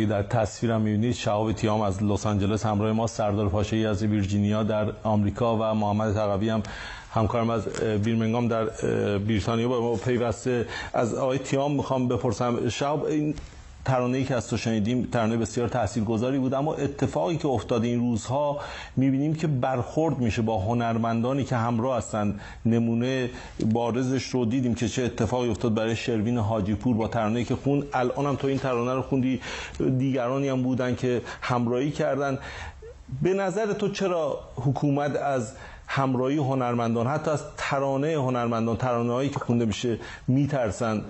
در تصویرم می‌بینید شهاب تیام از لس آنجلس همراه ما، سردار پاشایی از ویرجینیا در آمریکا و محمد تقوی هم همکارم از بیرمنگام در بریتانیا با ما پیوسته. از آقای تیام میخوام بپرسم، شهاب، این ترانه‌ای که از تو شنیدیم ترانه بسیار تاثیرگذاری بود، اما اتفاقی که افتاد این روزها می‌بینیم که برخورد میشه با هنرمندانی که همراه هستن. نمونه بارزش رو دیدیم که چه اتفاقی افتاد برای شروین حاجی پور با ترانه‌ای که خوند. الان هم تو این ترانه رو خوندی، دیگرانی هم بودن که همراهی کردن. به نظر تو چرا حکومت از همراهی هنرمندان، حتی از ترانه هنرمندان، ترانه‌هایی که خونده میشه، میترسن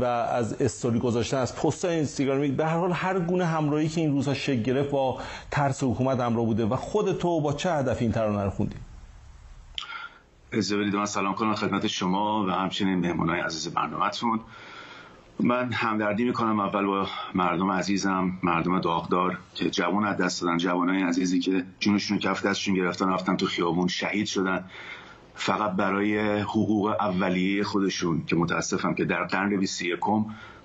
و از استوری گذاشتن، از پست اینستاگرامی، به هر حال هر گونه همراهی که این روزها شکل گرفت با ترس حکومت همراه بوده؟ و خود تو با چه هدف این ترانه رو خوندی؟ اجازه بدید من سلام کنم خدمت شما و همچنین مهمانای عزیز برنامه‌تون. من همدردی میکنم اول با مردم عزیزم، مردم داغدار که جوان از دست دادن، جوانای عزیزی که جونشون کف دستشون گرفتن، رفتن تو خیابون شهید شدن فقط برای حقوق اولیه خودشون، که متاسفم که در قرن 21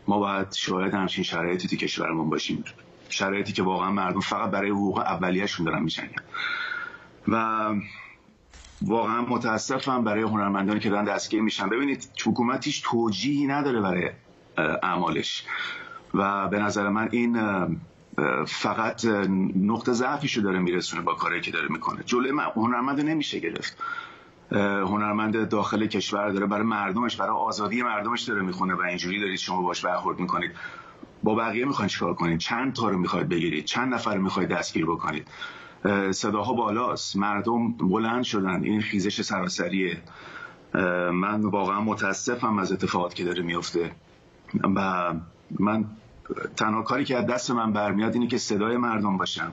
ما باید شاهد همچین شرایطی تو کشورمون باشیم، شرایطی که واقعا مردم فقط برای حقوق اولیه‌شون دارن میجنگن. و واقعا متاسفم برای هنرمندانی که دارن دستگیر میشن. ببینید حکومت هیچ توجیهی نداره برای اعمالش و به نظر من این فقط نقطه ضعفیشو داره میرسونه با کاری که داره میکنه. جلوی هنرمند نمیشه گرفت. هنرمند داخل کشور داره برای مردمش، برای آزادی مردمش داره میخونه و اینجوری دارید شما باش برخورد میکنید. با بقیه میخواین چیکار کنید؟ چند تا رو میخواید بگیرید؟ چند نفر رو میخواید دستگیر بکنید؟ صداها بالاست، مردم بلند شدن، این خیزش سراسریه. من واقعا متاسفم از اتفاقاتی که داره میفته و من تنها کاری که از دست من برمیاد اینه که صدای مردم باشم.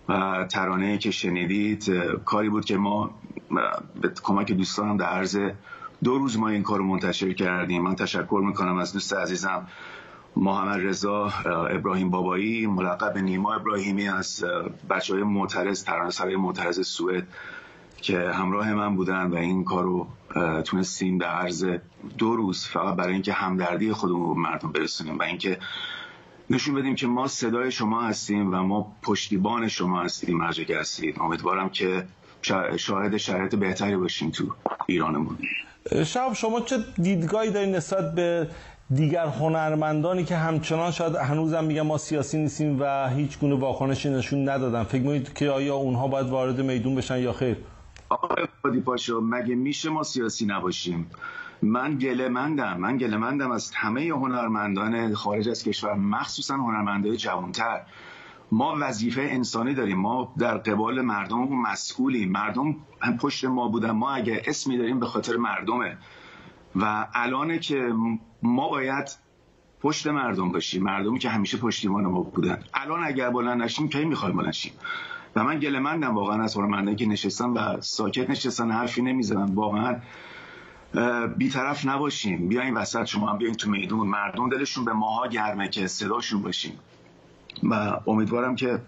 و ترانه‌ای که شنیدید کاری بود که ما به کمک دوستانم در عرض 2 روز ما این کارو منتشر کردیم. من تشکر میکنم از دوست عزیزم محمد رضا ابراهیم بابایی، ملقب نیما ابراهیمی، از بچهای معترض، ترانه‌سرای معترض سوئد که همراه من بودن و این کارو تونستیم در عرض 2 روز فقط برای اینکه همدردی خودمون به مردم برسونیم و اینکه نشون بدیم که ما صدای شما هستیم و ما پشتیبان شما هستیم هر جا که هستید. امیدوارم که شاهد شرایط بهتری باشیم تو ایرانمون. شهاب، شما چه دیدگاهی دارید نسبت به دیگر هنرمندانی که همچنان شاید هنوزم میگن ما سیاسی نیستیم و هیچ گونه واکنشی نشون ندادن؟ فکر می‌کنید که آیا اونها باید وارد میدون بشن یا خیر؟ آقای خودی پاشا، مگه میشه ما سیاسی نباشیم؟ من گله‌مندم از همه هنرمندان خارج از کشور، مخصوصا هنرمندان جوانتر. ما وظیفه انسانی داریم، ما در قبال مردم مسئولیم، مردم هم پشت ما بودن، ما اگه اسمی داریم به خاطر مردمه و الانه که ما باید پشت مردم باشیم، مردمی که همیشه پشتیبان ما بودن. الان اگر بلند نشیم کی میخوایم بلند شیم؟ و من گله‌مندم واقعا از هنرمندانی که نشستن و ساکت نشستن، حرفی نمیزنن. واقعا بی‌طرف نباشیم، بیاین وسط، شما هم بیاین تو میدون، مردم دلشون به ماها گرمه که صداشون باشیم و امیدوارم که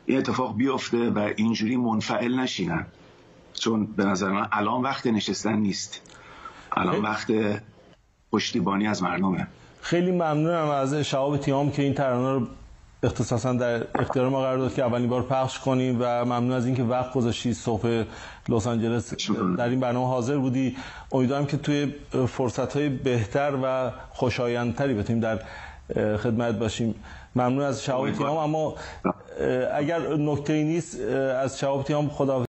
این اتفاق بیفته و اینجوری منفعل نشینن، چون به نظر من الان وقت نشستن نیست، الان وقت پشتیبانی از مردمه. خیلی ممنونم از شهاب تیام که این ترانه رو اختصاصا در اختیار ما قرار داد که اولین بار پخش کنیم و ممنون از اینکه وقت گذاشتی، صبح لس آنجلس در این برنامه حاضر بودی. امیدوارم که توی فرصت‌های بهتر و خوشایندتری بتونیم در خدمت باشیم. ممنون از شهاب تیام. اما اگر نکته‌ای نیست از شهاب تیام خدا